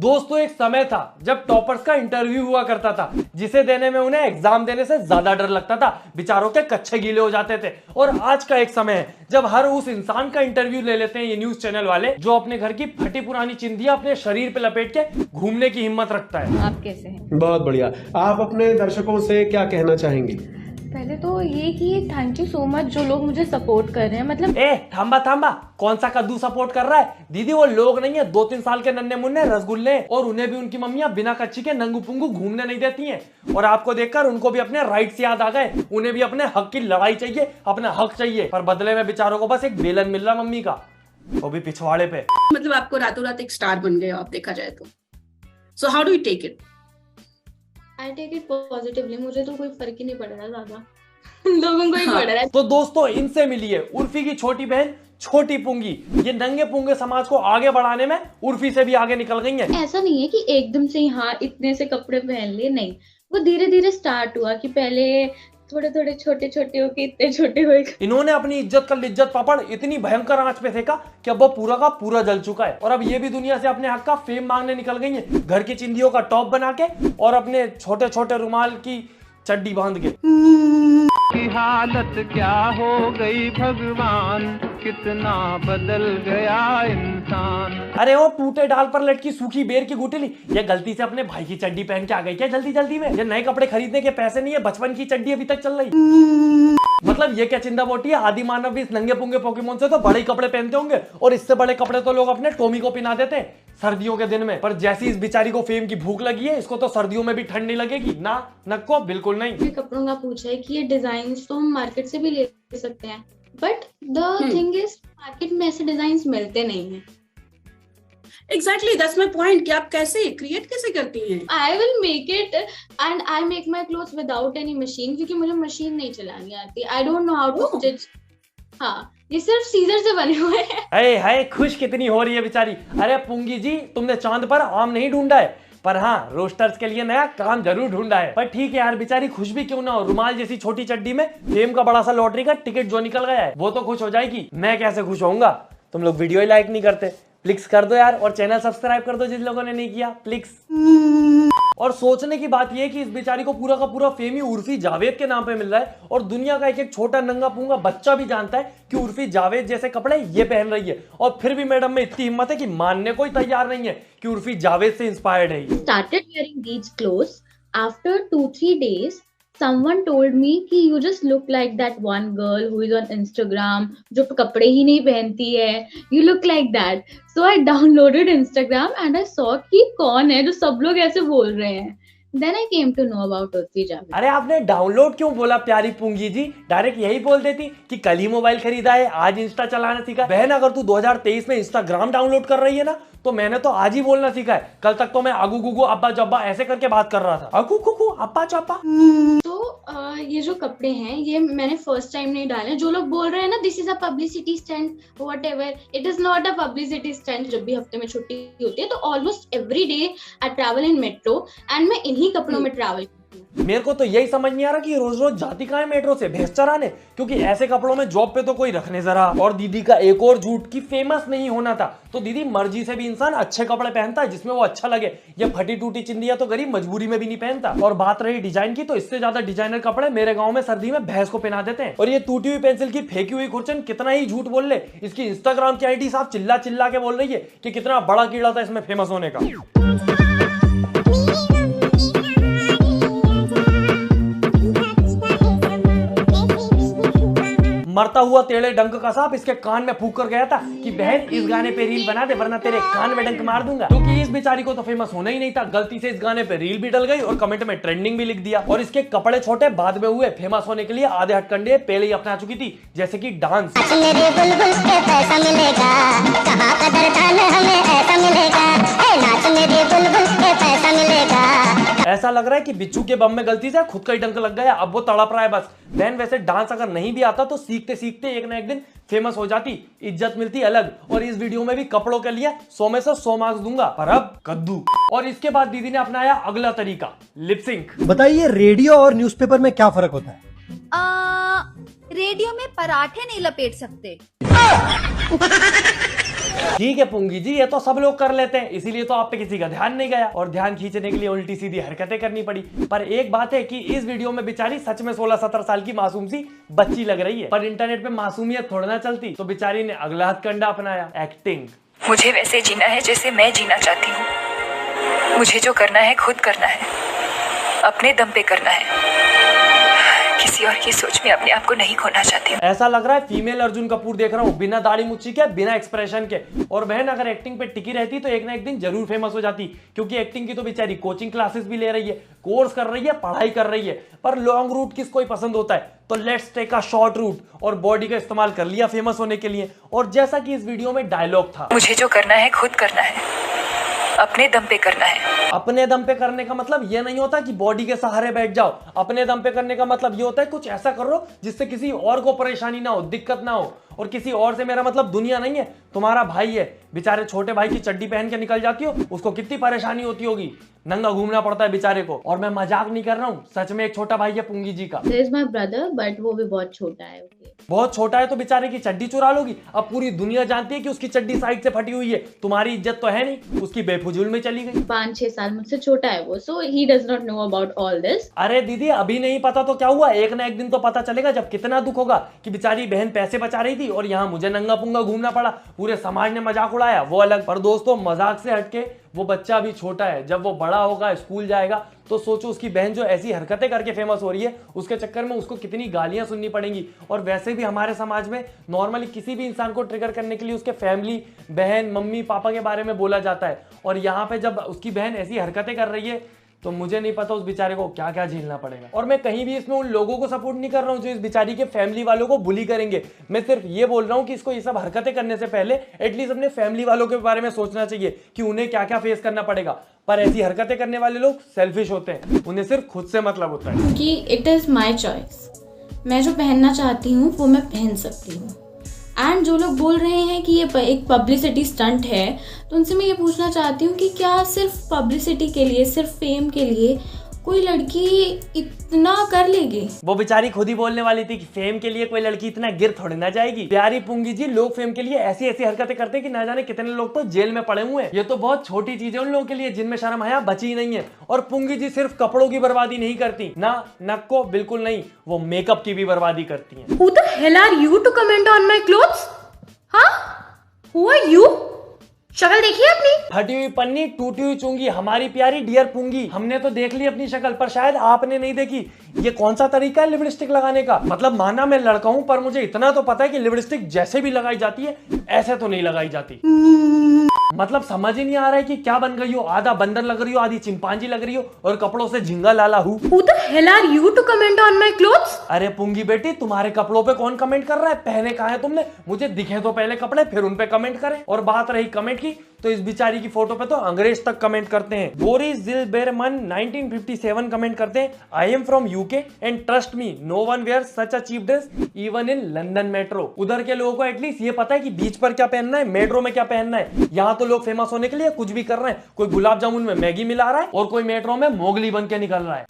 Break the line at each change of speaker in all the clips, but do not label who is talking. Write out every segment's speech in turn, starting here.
दोस्तों एक समय था जब टॉपर्स का इंटरव्यू हुआ करता था, जिसे देने में उन्हें एग्जाम देने से ज्यादा डर लगता था, बेचारों के कच्चे गीले हो जाते थे। और आज का एक समय है जब हर उस इंसान का इंटरव्यू ले लेते हैं ये न्यूज चैनल वाले जो अपने घर की फटी पुरानी चिंधियां अपने शरीर पे लपेट के घूमने की हिम्मत रखता है।
आप कैसे हैं?
बहुत बढ़िया। आप अपने दर्शकों से क्या कहना चाहेंगी?
पहले तो ये कि थैंक यू सो मच जो लोग मुझे सपोर्ट कर रहे हैं। मतलब
थांबा कौन सा कद्दू सपोर्ट कर रहा है दीदी? वो लोग नहीं है 2-3 साल के नन्हे मुन्ने रसगुल्ले, और उन्हें भी उनकी मम्मियां बिना कच्ची के नंगू पुंगू घूमने नहीं देती हैं। और आपको देखकर उनको भी अपने राइट्स याद आ गए, उन्हें भी अपने हक की लड़ाई चाहिए, अपना हक चाहिए, पर बदले में बेचारों को बस एक बेलन मिल रहा मम्मी का, वो भी पिछवाड़े पे।
मतलब आपको रातों रात एक स्टार बन गए आप देखा जाए तो। So how do you take it?
I take it positively. मुझे तो कोई फर्क ही नहीं पड़ रहा ज्यादा लोगों को ही पड़ रहा है।
तो दोस्तों इनसे मिलिए उर्फी की छोटी बहन छोटी पुंगी। ये नंगे पुंगे समाज को आगे बढ़ाने में उर्फी से भी आगे निकल गई है।
ऐसा नहीं है कि एकदम से यहाँ इतने से कपड़े पहन लिए, नहीं, वो धीरे धीरे स्टार्ट हुआ कि पहले थोड़े थोड़े छोटे छोटे होके इतने छोटे हुए।
इन्होंने अपनी इज्जत का लिज्जत पापड़ इतनी भयंकर आंच पे फेंका कि अब वो पूरा का पूरा जल चुका है। और अब ये भी दुनिया से अपने हक का फेम मांगने निकल गई है, घर की चिंदियों का टॉप बना के और अपने छोटे छोटे रुमाल की चड्डी बांध के।
की हालत क्या हो गई भगवान, कितना बदल गया इंसान।
अरे वो टूटे डाल पर लटकी सूखी बेर की गुठली, ये गलती से अपने भाई की चड्डी पहन के आ गई क्या जल्दी जल्दी में? ये नए कपड़े खरीदने के पैसे नहीं है, बचपन की चड्डी अभी तक चल रही। मतलब ये क्या चिंदा बोटी है? आदि मानव भी इस नंगे पुंगे पोकेमोन से तो बड़े ही कपड़े पहनते होंगे, और इससे बड़े कपड़े तो लोग अपने टोमी को पहना देते हैं सर्दियों के दिन में। पर जैसी इस बेचारी को फेम की भूख लगी है, इसको तो सर्दियों में भी ठंड नहीं लगेगी ना, नको बिल्कुल नहीं।
कपड़ों का पूछा है कि ये डिजाइन तो हम मार्केट से भी ले सकते हैं, but the thing is market में ऐसे डिजाइन मिलते नहीं है।
एग्जैक्टली दैट्स माय पॉइंट कि आप कैसे क्रिएट कैसे करती हैं?
I will make it and I make my clothes without any machine, क्योंकि मुझे मशीन नहीं चलानी आती। I don't know how to stitch. हाँ, ये सिर्फ सीजर से बने हुए हैं।
अरे हाय खुश कितनी हो रही है बेचारी। अरे पुंगी जी तुमने चांद पर आम नहीं ढूंढा है, पर हाँ रोस्टर्स के लिए नया काम जरूर ढूंढा है। पर ठीक है यार, बेचारी खुश भी क्यों ना हो, रुमाल जैसी छोटी चड्डी में फेम का बड़ा सा लॉटरी का टिकट जो निकल गया है वो तो खुश हो जाएगी। मैं कैसे खुश होऊंगा? तुम लोग वीडियो ही लाइक नहीं करते, प्लीज कर दो यार, और चैनल सब्सक्राइब कर दो जिन लोगों ने नहीं किया, प्लीज। और सोचने की बात यह है कि इस बेचारी को पूरा का पूरा फेम ही उर्फी जावेद के नाम पे मिल रहा है, और दुनिया का एक एक छोटा नंगा पुंगा बच्चा भी जानता है कि उर्फी जावेद जैसे कपड़े ये पहन रही है। और फिर भी मैडम में इतनी हिम्मत है कि मानने को ही तैयार नहीं है कि उर्फी जावेद से इंस्पायर्ड है।
Started wearing these clothes after 2-3 days. Someone told me कि you just look like that one girl who is on Instagram जो कपड़े ही नहीं पहनती है, you look like that. So I downloaded Instagram and I saw कि कौन है जो सब लोग ऐसे बोल रहे हैं। Then I came to know about Urfi Javed.
अरे आपने डाउनलोड क्यों बोला प्यारी पुंगी जी? डायरेक्ट यही बोल देती कि कल ही मोबाइल खरीदा है, आज इंस्टा चलाना सीखा। बहन अगर तू 2023 में इंस्टाग्राम डाउनलोड कर रही है ना, तो मैंने तो आज ही बोलना सीखा है। कल तक तो मैं आगू गुगू अब्बा जब्बा ऐसे करके बात कर रहा था, आगू गुगू अब्बा जब्बा।
तो ये जो कपड़े हैं ये मैंने फर्स्ट टाइम नहीं डाले। जो लोग बोल रहे हैं ना this is a publicity stunt, whatever, it is not a publicity stunt. जब भी हफ्ते में छुट्टी होती है तो almost every day I travel in metro and मैं इन्हीं कपड़ों में ट्रैवल।
मेरे को तो यही समझ नहीं आ रहा कि रोज रोज जाती कहाँ है मेट्रो से भैंस चराने, क्योंकि ऐसे कपड़ों में जॉब पे तो कोई रखने जरा। और दीदी का एक और झूठ कि फेमस नहीं होना था, तो दीदी मर्जी से भी इंसान अच्छे कपड़े पहनता है जिसमें वो अच्छा लगे। ये फटी टूटी चिंदिया तो गरीब मजबूरी में भी नहीं पहनता। और बात रही डिजाइन की, तो इससे ज्यादा डिजाइनर कपड़े मेरे गाँव में सर्दी में भैंस को पहना देते हैं। और ये टूटी हुई पेंसिल की फेंकी हुई खुरचन कितना ही झूठ बोल ले, इसकी इंस्टाग्राम की आईडी साहब चिल्ला चिल्ला के बोल रही है कि कितना बड़ा कीड़ा था इसमें फेमस होने का। मरता हुआ टेढ़े डंक का सांप इसके कान में फूंक कर गया था कि बहन इस गाने पे रील बना दे वरना तेरे कान में डंक मार दूंगा। क्योंकि इस बेचारी को तो फेमस होना ही नहीं था, गलती से इस गाने पे रील भी डल गई और कमेंट में ट्रेंडिंग भी लिख दिया। और इसके कपड़े छोटे बाद में हुए, फेमस होने के लिए आधे हथकंडे पहले ही अपना चुकी थी, जैसे कि डांस। ऐसा लग रहा है कि बिच्छू के बम में गलती से खुद का ही डंक लग गया, अब वो तड़प रहा है बस। बहन वैसे डांस अगर नहीं भी आता तो सीखते सीखते एक ना एक दिन फेमस हो जाती, इज्जत मिलती अलग। और इस वीडियो में भी कपड़ों के लिए 100 में से 100 मार्क्स दूंगा, पर अब कद्दू। और इसके बाद दीदी ने अपनाया अगला तरीका, लिपसिंक।
बताइए रेडियो और न्यूज़पेपर में क्या फर्क होता है?
रेडियो में पराठे नहीं लपेट सकते।
ठीक है पुंगी जी, ये तो सब लोग कर लेते हैं, इसीलिए तो आप पे किसी का ध्यान नहीं गया और ध्यान खींचने के लिए उल्टी सीधी हरकतें करनी पड़ी। पर एक बात है कि इस वीडियो में बेचारी सच में 16-17 साल की मासूम सी बच्ची लग रही है, पर इंटरनेट पे मासूमियत थोड़ा ना चलती, तो बेचारी ने अगला हथकंडा अपनाया, एक्टिंग।
मुझे वैसे जीना है जैसे मैं जीना चाहती हूँ। मुझे जो करना है खुद करना है, अपने दम पे करना है। किसी और की सोच में अपने आप को नहीं खोना चाहती हूँ।
ऐसा लग रहा है फीमेल अर्जुन कपूर देख रहा हूँ, बिना दाढ़ी मुच्छी के, बिना एक्सप्रेशन के। और बहन अगर एक्टिंग पे टिकी रहती तो एक ना एक दिन जरूर फेमस हो जाती, क्योंकि एक्टिंग की तो बेचारी कोचिंग क्लासेस भी ले रही है, कोर्स कर रही है, पढ़ाई कर रही है। पर लॉन्ग रूट किसको ही पसंद होता है, तो let's take a short route और बॉडी का इस्तेमाल कर लिया फेमस होने के लिए। और जैसा कि इस वीडियो में डायलॉग था,
मुझे जो करना है खुद करना है, अपने दम पे करना है।
अपने दम पे करने का मतलब ये नहीं होता कि बॉडी के सहारे बैठ जाओ। अपने दम पे करने का मतलब ये होता है कुछ ऐसा करो जिससे किसी और को परेशानी ना हो, दिक्कत ना हो। और किसी और से मेरा मतलब दुनिया नहीं है, तुम्हारा भाई है, बेचारे छोटे भाई की चड्डी पहन के निकल जाती हो, उसको कितनी परेशानी होती होगी, नंगा घूमना पड़ता है बेचारे को। और मैं मजाक नहीं कर रहा हूँ, सच में एक छोटा भाई है पुंगी जी का।
There is my brother, but वो भी बहुत छोटा है। Okay.
बहुत छोटा है तो बेचारे की चड्डी चुरा लोगी। अब पूरी दुनिया जानती है कि उसकी चड्डी साइड से फटी हुई है, तुम्हारी इज्जत तो है नहीं, उसकी बेफुजूल में चली गई।
5-6 साल मुझसे छोटा है वो, so he does not know about all this.
अरे दीदी अभी नहीं पता तो क्या हुआ, एक ना एक दिन तो पता चलेगा, जब कितना दुख होगा कि बेचारी बहन पैसे बचा रही थी और यहाँ मुझे नंगा पुंगा घूमना पड़ा, पूरे समाज ने मजाक उड़ाया, वो अलग। पर दोस्तों मजाक से हटके वो बच्चा अभी छोटा है, जब वो बड़ा होगा, स्कूल जाएगा, तो सोचो उसकी बहन जो ऐसी हरकतें करके फेमस हो रही है, उसके चक्कर में उसको कितनी गालियां सुननी पड़ेंगी। और वैसे भी हमारे समाज में नॉर्मली किसी भी इंसान को ट्रिगर करने के लिए उसके फैमिली, बहन, मम्मी, पापा के बारे में बोला जाता है। और यहाँ पे जब उसकी बहन ऐसी हरकतें कर रही है तो मुझे नहीं पता उस बेचारे को क्या क्या झेलना पड़ेगा। और मैं कहीं भी इसमें उन लोगों को सपोर्ट नहीं कर रहा हूँ जो इस बेचारी के फैमिली वालों को बुली करेंगे। मैं सिर्फ ये बोल रहा हूँ कि इसको ये सब हरकतें करने से पहले एटलीस्ट अपने फैमिली वालों के बारे में सोचना चाहिए कि उन्हें क्या क्या फेस करना पड़ेगा। पर ऐसी हरकतें करने वाले लोग सेल्फिश होते हैं, उन्हें सिर्फ खुद से मतलब होता है
कि इट इज़ माई चॉइस, मैं जो पहनना चाहती हूँ वो मैं पहन सकती हूँ। एंड जो लोग बोल रहे हैं कि ये एक पब्लिसिटी स्टंट है, तो उनसे मैं ये पूछना चाहती हूँ कि क्या सिर्फ पब्लिसिटी के लिए, सिर्फ फेम के लिए कोई लड़की इतना कर लेगी?
वो बेचारी खुद ही बोलने वाली थी कि फेम के लिए कोई लड़की इतना गिर थोड़ी ना जाएगी। प्यारी पुंगी जी, लोग फेम के लिए ऐसी ऐसी हरकतें करते हैं कि ना जाने कितने लोग तो जेल में पड़े हुए हैं। ये तो बहुत छोटी चीज है उन लोगों के लिए जिनमें शर्म हया बची नहीं है। और पुंगी जी सिर्फ कपड़ों की बर्बादी नहीं करती, ना नक को बिल्कुल नहीं, वो मेकअप की भी बर्बादी करती है।
Who the hell are you to comment on my clothes? हाँ? Who are you? शक्ल देखिए अपनी,
फटी हुई पन्नी, टूटी हुई चुंगी, हमारी प्यारी डियर पुंगी। हमने तो देख ली अपनी शक्ल, पर शायद आपने नहीं देखी। ये कौन सा तरीका है लिपस्टिक लगाने का? मतलब माना मैं लड़का हूं, पर मुझे इतना तो पता है कि लिपस्टिक जैसे भी लगाई जाती है ऐसे तो नहीं लगाई जाती। मतलब समझ ही नहीं आ रहा है कि क्या बन गई हो, आधा बंदर लग रही हो, आधी चिंपांजी लग रही हो और कपड़ों से झिंगा लाला हूँ।
Who the hell are you to comment on my clothes?
अरे पुंगी बेटी, तुम्हारे कपड़ों पे कौन कमेंट कर रहा है? पहने कहा है तुमने? मुझे दिखे तो पहले कपड़े, फिर उन पे कमेंट करें। और बात रही कमेंट की, तो इस बेचारी की फोटो पे तो अंग्रेज तक कमेंट करते हैं। बोरिस जिलबेरमन 1957 कमेंट करते हैं, I am from UK and trust me, no one wear such a cheap dress even in London metro. उधर के लोगों को एटलीस्ट ये पता है कि बीच पर क्या पहनना है, मेट्रो में क्या पहनना है। यहाँ तो लोग फेमस होने के लिए कुछ भी कर रहे हैं, कोई गुलाब जामुन में मैगी मिला रहा है और कोई मेट्रो में मोगली बन के निकल रहा है।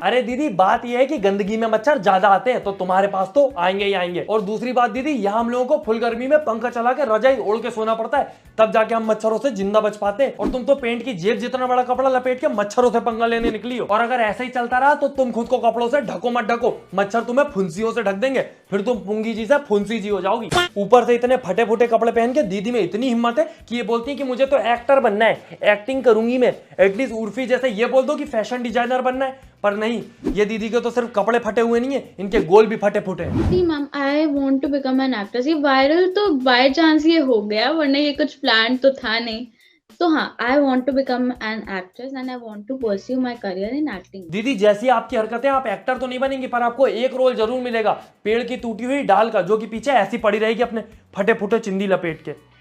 अरे दीदी, बात यह है कि गंदगी में मच्छर ज्यादा आते हैं, तो तुम्हारे पास तो आएंगे ही आएंगे। और दूसरी बात दीदी, यहाँ हम लोगों को फुल गर्मी में पंखा चला के रजाई ओढ़ के सोना पड़ता है, तब जाके हम मच्छरों से जिंदा बच पाते हैं। और तुम तो पेंट की जेब जितना बड़ा कपड़ा लपेट के मच्छरों से पंगा लेने निकली हो। और अगर ऐसा ही चलता रहा तो तुम खुद को कपड़ों से ढको मत ढको, मच्छर तुम्हें फुंसियों से ढक देंगे, फिर तुम पुंगी जी से फुंसी जी हो जाओगी। ऊपर से इतने फटे फुटे कपड़े पहन के दीदी में इतनी हिम्मत है कि ये बोलती है कि मुझे तो एक्टर बनना है, एक्टिंग करूंगी मैं। एटलीस्ट उर्फी जैसे ये बोल दो कि फैशन डिजाइनर बनना है, पर नहीं, ये दीदी के तो सिर्फ कपड़े फटे हुए नहीं है, इनके गोल भी फटे फुटे हैं।
See ma'am, I want to become an actress. ये वायरल तो बाय चांस ये हो गया, वरना ये कुछ प्लान तो था नहीं। तो हाँ, I want to become an actress and I want to pursue my career in acting.
दीदी जैसी आपकी हरकतें, आप एक्टर तो नहीं बनेंगे, पर आपको एक रोल जरूर मिलेगा, पेड़ की टूटी हुई डाल का, जो कि पीछे ऐसी पड़ी रहेगी अपने फटे फुटे चिंदी लपेट के।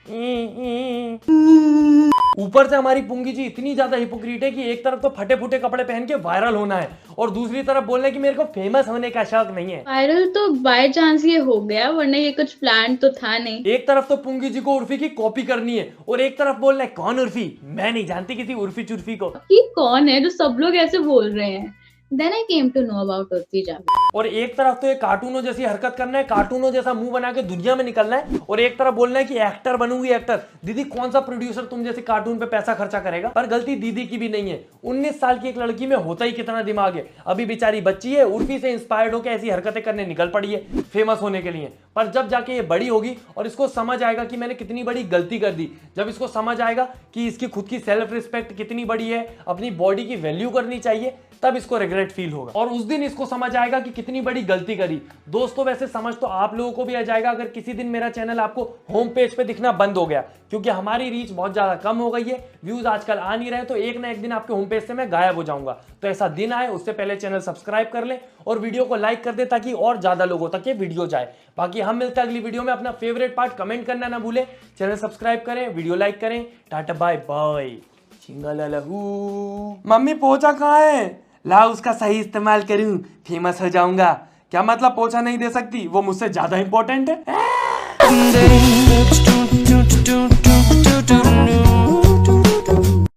ऊपर से हमारी पुंगी जी इतनी ज्यादा हिपोक्रीट है कि एक तरफ तो फटे फुटे कपड़े पहन के वायरल होना है और दूसरी तरफ बोलना है कि मेरे को फेमस होने का शौक नहीं है।
वायरल तो बाय चांस ये हो गया, वरना ये कुछ प्लान तो था नहीं।
एक तरफ तो पुंगी जी को उर्फी की कॉपी करनी है और एक तरफ बोलना है कौन उर्फी? मैं नहीं जानती किसी उर्फी चुर्फी को।
कि कौन है जो सब लोग ऐसे बोल रहे हैं? Then I came to know about Urfi Javed.
और एक तरफ तो ये कार्टूनों जैसी हरकत करना है, कार्टूनों जैसा मुंह बना के दुनिया में निकलना है, और एक तरफ बोलना है कि एक्टर बनूंगी एक्टर। दीदी कौन सा प्रोड्यूसर तुम जैसे कार्टून पे पैसा खर्चा करेगा? पर गलती दीदी की भी नहीं है। 19 साल की एक लड़की में होता ही कितना दिमाग है। अभी बेचारी बच्ची है, उर्फी से इंस्पायर्ड होकर ऐसी हरकतें करने निकल पड़ी है फेमस होने के लिए। पर जब जाके ये बड़ी होगी और इसको समझ आएगा कि मैंने कितनी बड़ी गलती कर दी, जब इसको समझ आएगा कि इसकी खुद की सेल्फ रिस्पेक्ट कितनी बड़ी है, अपनी बॉडी की वैल्यू करनी चाहिए, तब इसको रिग्रेट फील होगा। और उस दिन इसको समझ आएगा कि कितनी बड़ी गलती करी। दोस्तों वैसे समझ तो आप लोगों को भी आ जाएगा अगर किसी दिन मेरा चैनल आपको होम पेज पे दिखना बंद हो गया, क्योंकि हमारी रीच बहुत ज्यादा कम हो गई है, व्यूज आजकल आ नहीं रहे, तो एक ना एक दिन आपके होम पेज से मैं गायब हो जाऊंगा। तो ऐसा दिन आए उससे पहले चैनल सब्सक्राइब कर ले और वीडियो को लाइक कर दे ताकि और ज्यादा लोगों तक ये वीडियो जाए। बाकी हम मिलते हैं अगली वीडियो में। अपना फेवरेट पार्ट कमेंट करना ना भूले, चैनल सब्सक्राइब करें, वीडियो लाइक करें। Tata bye bye. मम्मी पोछा कहाँ है? ला उसका सही इस्तेमाल करूं, फेमस हो जाऊंगा। क्या मतलब पोछा नहीं दे सकती? वो मुझसे ज्यादा इंपॉर्टेंट है।